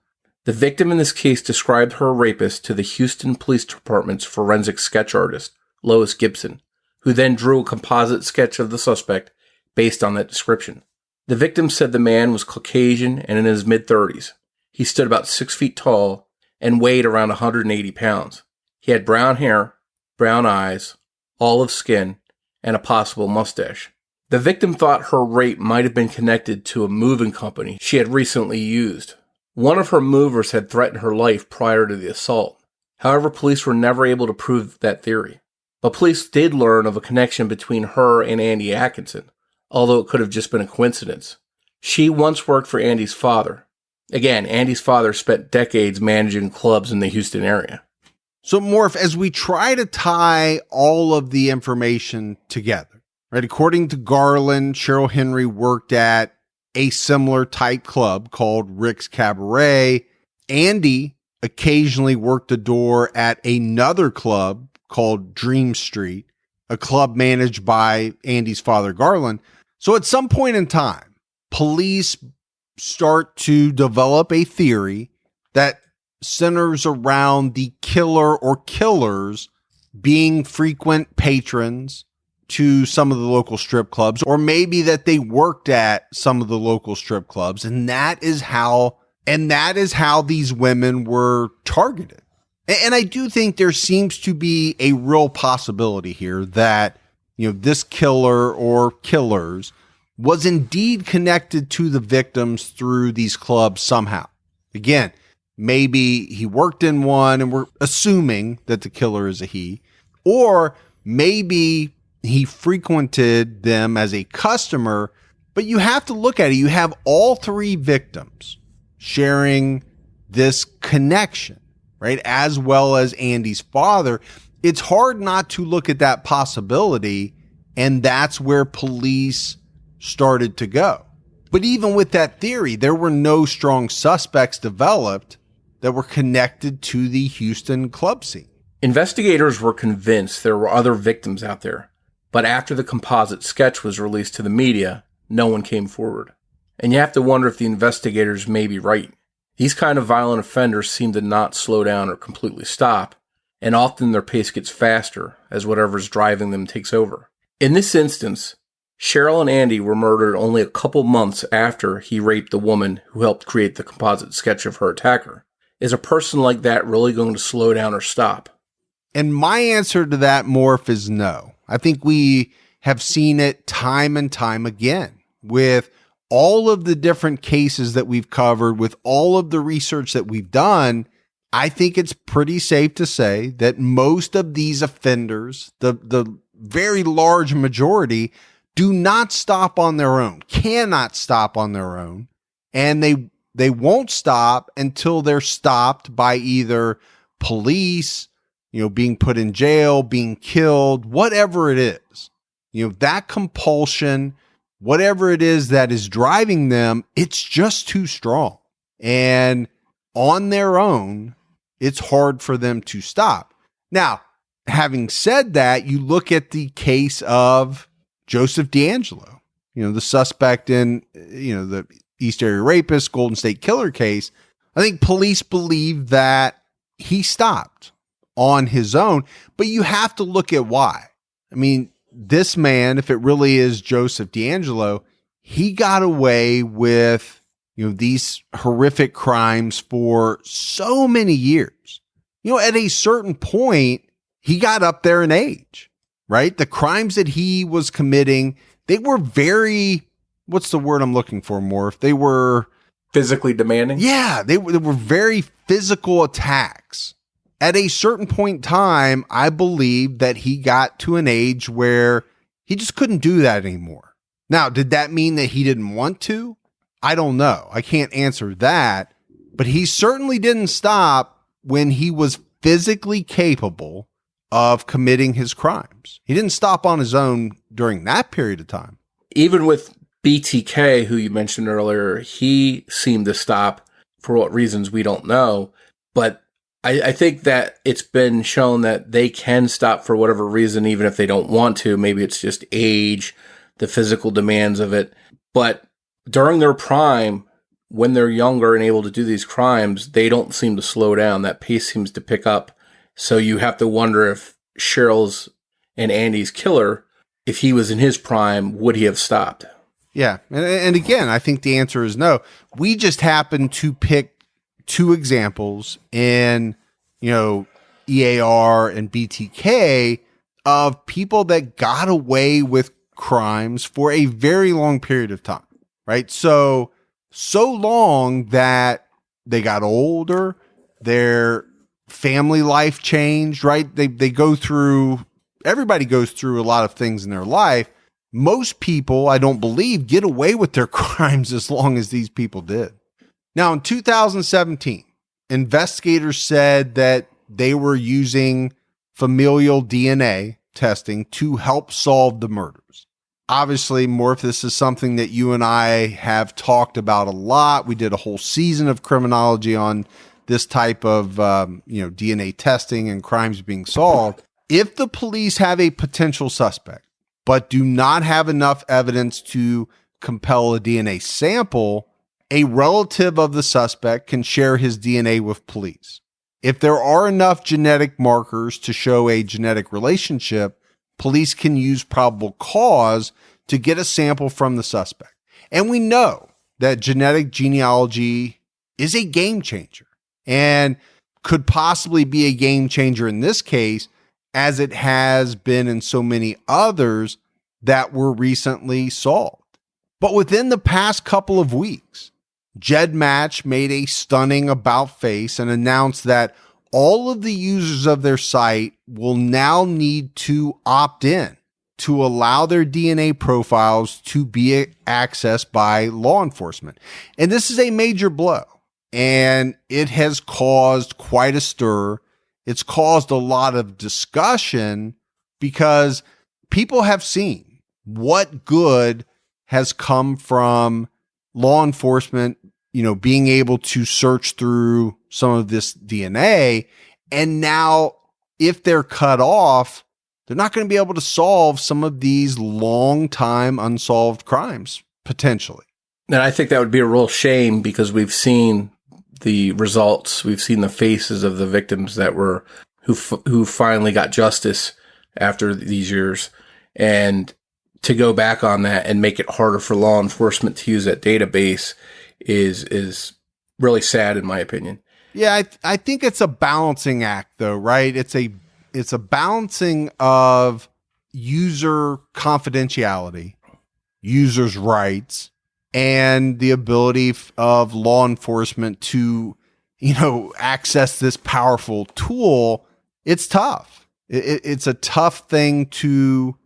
The victim in this case described her rapist to the Houston Police Department's forensic sketch artist, Lois Gibson, who then drew a composite sketch of the suspect based on that description. The victim said the man was Caucasian and in his mid-30s. He stood about 6 feet tall and weighed around 180 pounds. He had brown hair, brown eyes, olive skin, and a possible mustache. The victim thought her rape might have been connected to a moving company she had recently used. One of her movers had threatened her life prior to the assault. However, police were never able to prove that theory. But police did learn of a connection between her and Andy Atkinson, although it could have just been a coincidence. She once worked for Andy's father. Again, Andy's father spent decades managing clubs in the Houston area. So, Morf, as we try to tie all of the information together, right? According to Garland, Cheryl Henry worked at a similar type club called Rick's Cabaret. Andy occasionally worked the door at another club called Dream Street, a club managed by Andy's father, Garland. So at some point in time, police start to develop a theory that centers around the killer or killers being frequent patrons to some of the local strip clubs, or maybe that they worked at some of the local strip clubs. And that is how these women were targeted. And I do think there seems to be a real possibility here that, this killer or killers was indeed connected to the victims through these clubs somehow. Again, maybe he worked in one and we're assuming that the killer is a he, or maybe he frequented them as a customer. But you have to look at it. You have all three victims sharing this connection, right? As well as Andy's father. It's hard not to look at that possibility. And that's where police started to go. But even with that theory, there were no strong suspects developed that were connected to the Houston club scene. Investigators were convinced there were other victims out there, but after the composite sketch was released to the media, no one came forward. And you have to wonder if the investigators may be right. These kind of violent offenders seem to not slow down or completely stop, and often their pace gets faster as whatever's driving them takes over. In this instance, Cheryl and Andy were murdered only a couple months after he raped the woman who helped create the composite sketch of her attacker. is a person like that really going to slow down or stop? And my answer to that, Morph, is no. I think we have seen it time and time again with all of the different cases that we've covered, with all of the research that we've done. I think it's pretty safe to say that most of these offenders, the very large majority, do not stop on their own, cannot stop on their own, and they won't stop until they're stopped by either police, being put in jail, being killed, whatever it is. That compulsion, whatever it is that is driving them, it's just too strong. And on their own, it's hard for them to stop. Now, having said that, you look at the case of Joseph DeAngelo, the suspect in, the East Area Rapist, Golden State Killer case. I think police believe that he stopped on his own, but you have to look at why. I mean, this man, if it really is Joseph DeAngelo, he got away with, these horrific crimes for so many years. At a certain point, he got up there in age, right? The crimes that he was committing, they were very, what's the word I'm looking for, Morph? They were physically demanding. Yeah, they were very physical attacks. At a certain point in time, I believe that he got to an age where he just couldn't do that anymore. Now, did that mean that he didn't want to? I don't know. I can't answer that. But he certainly didn't stop when he was physically capable of committing his crimes. He didn't stop on his own during that period of time. Even with BTK, who you mentioned earlier, he seemed to stop for what reasons we don't know. But I think that it's been shown that they can stop for whatever reason, even if they don't want to. Maybe it's just age, the physical demands of it. But during their prime, when they're younger and able to do these crimes, they don't seem to slow down. That pace seems to pick up. So you have to wonder if Cheryl's and Andy's killer, if he was in his prime, would he have stopped? Yeah. And again, I think the answer is no. We just happen to pick two examples in, EAR and BTK of people that got away with crimes for a very long period of time, right? So long that they got older, their family life changed, right? Everybody goes through a lot of things in their life. Most people, I don't believe, get away with their crimes as long as these people did. Now, in 2017, investigators said that they were using familial DNA testing to help solve the murders. Obviously, Morph, this is something that you and I have talked about a lot. We did a whole season of Criminology on this type of DNA testing and crimes being solved. If the police have a potential suspect, but do not have enough evidence to compel a DNA sample, a relative of the suspect can share his DNA with police. If there are enough genetic markers to show a genetic relationship, police can use probable cause to get a sample from the suspect. And we know that genetic genealogy is a game changer and could possibly be a game changer in this case, as it has been in so many others that were recently solved. But within the past couple of weeks, GEDmatch made a stunning about face and announced that all of the users of their site will now need to opt in to allow their DNA profiles to be accessed by law enforcement. And this is a major blow, and it has caused quite a stir. It's caused a lot of discussion because people have seen what good has come from law enforcement, being able to search through some of this DNA. And now if they're cut off, they're not going to be able to solve some of these long time unsolved crimes, potentially. And I think that would be a real shame because we've seen the results. We've seen the faces of the victims that were, who finally got justice after these years. And to go back on that and make it harder for law enforcement to use that database is really sad, in my opinion. Yeah, I think it's a balancing act, though, right? It's a balancing of user confidentiality, users' rights, and the ability of law enforcement to, access this powerful tool. It's tough. It's a tough thing to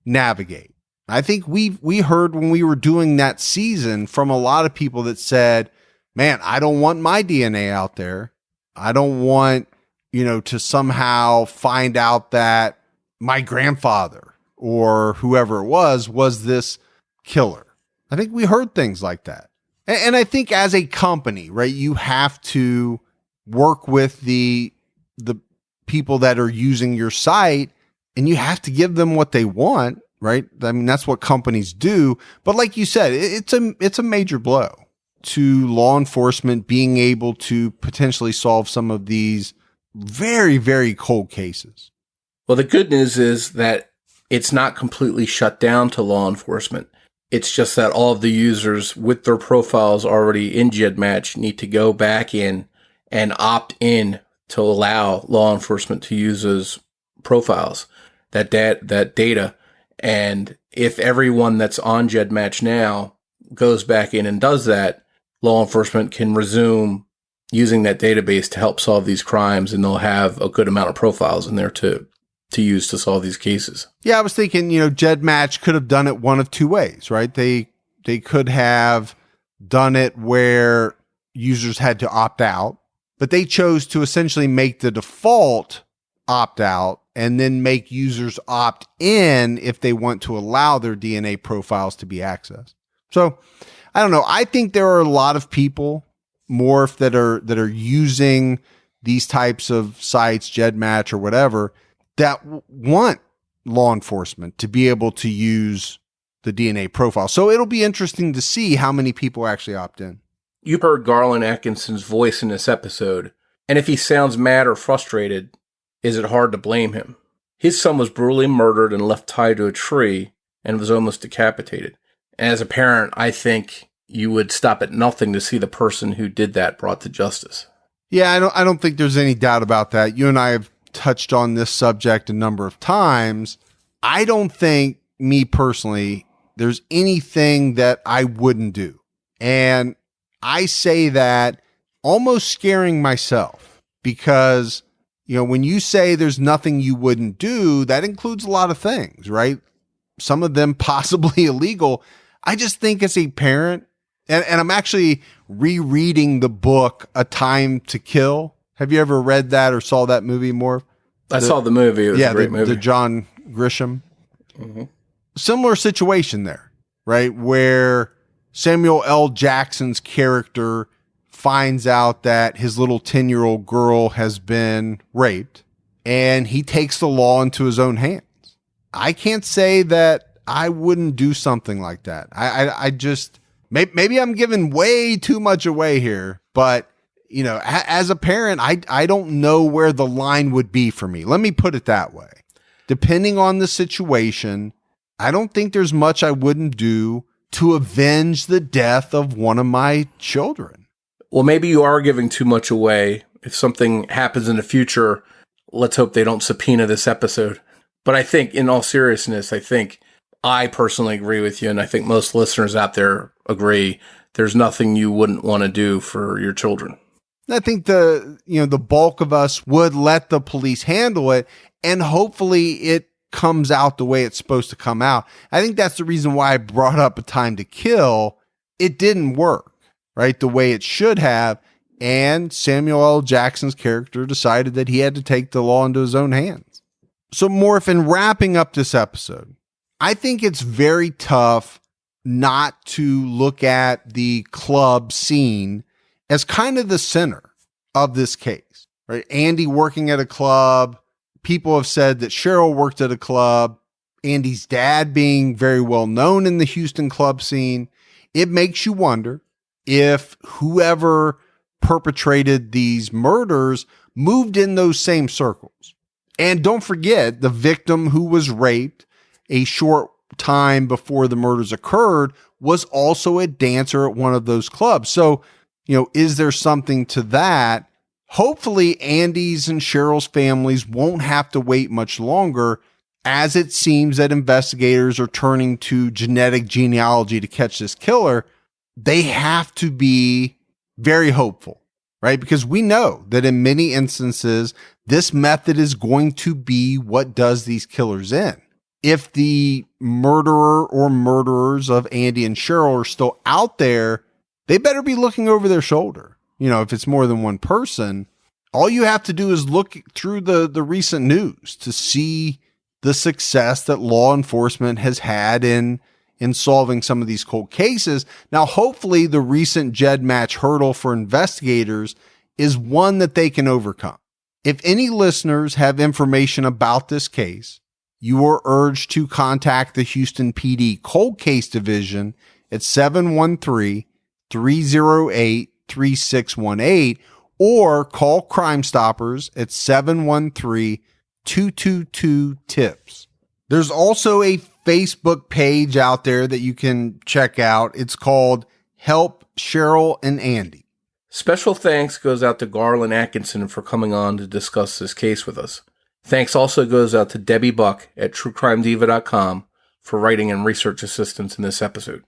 navigate. I think we heard when we were doing that season from a lot of people that said, man, I don't want my DNA out there. I don't want, to somehow find out that my grandfather or whoever it was this killer. I think we heard things like that. And I think as a company, right, you have to work with the people that are using your site, and you have to give them what they want, right? I mean, that's what companies do. But like you said, it's a major blow to law enforcement being able to potentially solve some of these very, very cold cases. Well, the good news is that it's not completely shut down to law enforcement. It's just that all of the users with their profiles already in GEDmatch need to go back in and opt in to allow law enforcement to use those profiles, that data. And if everyone that's on GEDmatch now goes back in and does that, law enforcement can resume using that database to help solve these crimes, and they'll have a good amount of profiles in there to use to solve these cases. Yeah, I was thinking, GEDmatch could have done it one of two ways, right? They could have done it where users had to opt out, but they chose to essentially make the default opt out and then make users opt in if they want to allow their DNA profiles to be accessed. So I don't know. I think there are a lot of people, Morf, that are using these types of sites, GEDmatch or whatever, that want law enforcement to be able to use the DNA profile. So it'll be interesting to see how many people actually opt in. You heard Garland Atkinson's voice in this episode, and if he sounds mad or frustrated, is it hard to blame him? His son was brutally murdered and left tied to a tree and was almost decapitated. And as a parent, I think you would stop at nothing to see the person who did that brought to justice. Yeah, I don't think there's any doubt about that. You and I have touched on this subject a number of times. I don't think, me personally, there's anything that I wouldn't do. And I say that almost scaring myself, because, when you say there's nothing you wouldn't do, that includes a lot of things, right? Some of them possibly illegal. I just think as a parent, and I'm actually rereading the book, A Time to Kill. Have you ever read that or saw that movie, Morf? I saw the movie. It was a great movie. The John Grisham. Mm-hmm. Similar situation there, right? Where Samuel L. Jackson's character finds out that his little 10-year-old girl has been raped, and he takes the law into his own hands. I can't say that I wouldn't do something like that. I just, maybe I'm giving way too much away here, but as a parent, I don't know where the line would be for me. Let me put it that way. Depending on the situation, I don't think there's much I wouldn't do to avenge the death of one of my children. Well, maybe you are giving too much away. If something happens in the future, let's hope they don't subpoena this episode. But I think, in all seriousness, I personally agree with you, and I think most listeners out there agree, there's nothing you wouldn't want to do for your children. I think the bulk of us would let the police handle it, and hopefully it comes out the way it's supposed to come out. I think that's the reason why I brought up A Time to Kill. It didn't work, right, the way it should have, and Samuel L. Jackson's character decided that he had to take the law into his own hands. So, Morf, in wrapping up this episode, I think it's very tough not to look at the club scene as kind of the center of this case, right? Andy working at a club. People have said that Cheryl worked at a club. Andy's dad being very well known in the Houston club scene. It makes you wonder if whoever perpetrated these murders moved in those same circles. And don't forget, the victim who was raped a short time before the murders occurred was also a dancer at one of those clubs. So, is there something to that hopefully Andy's and Cheryl's families won't have to wait much longer, as it seems that investigators are turning to genetic genealogy to catch this killer. They have to be very hopeful, right? Because we know that in many instances, this method is going to be what does these killers in. If the murderer or murderers of Andy and Cheryl are still out there, they better be looking over their shoulder. You know, if it's more than one person, all you have to do is look through the recent news to see the success that law enforcement has had in solving some of these cold cases. Now, hopefully the recent JED match hurdle for investigators is one that they can overcome. If any listeners have information about this case, you are urged to contact the Houston PD Cold Case Division at 713-308-3618 or call Crime Stoppers at 713-222-TIPS. There's also a Facebook page out there that you can check out. It's called Help Cheryl and Andy. Special thanks goes out to Garland Atkinson for coming on to discuss this case with us. Thanks also goes out to Debbie Buck at truecrimediva.com for writing and research assistance in this episode.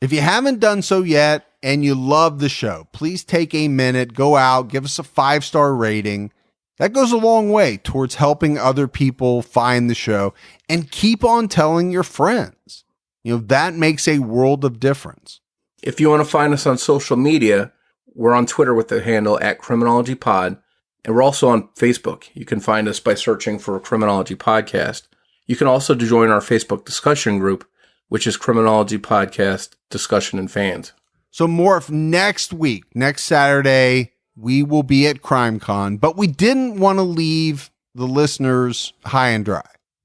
If you haven't done so yet and you love the show, please take a minute, go out, give us a 5-star rating. That goes a long way towards helping other people find the show, and keep on telling your friends. You know, that makes a world of difference. If you want to find us on social media, we're on Twitter with the handle @CriminologyPod, and we're also on Facebook. You can find us by searching for Criminology Podcast. You can also join our Facebook discussion group, which is Criminology Podcast Discussion and Fans. So Morf, next week, next Saturday, we will be at CrimeCon, but we didn't want to leave the listeners high and dry.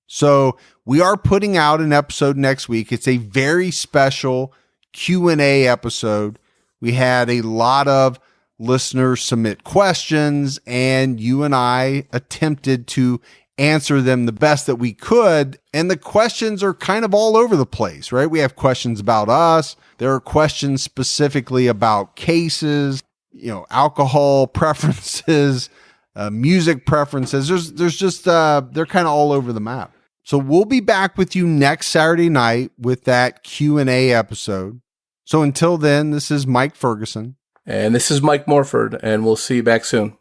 So we are putting out an episode next week. It's a very special Q&A episode. We had a lot of listeners submit questions, and you and I attempted to answer them the best that we could. And the questions are kind of all over the place, right? We have questions about us. There are questions specifically about cases, you know, alcohol preferences, music preferences. There's just, they're kind of all over the map. So we'll be back with you next Saturday night with that Q&A episode. So until then, this is Mike Ferguson. And this is Mike Morford, and we'll see you back soon.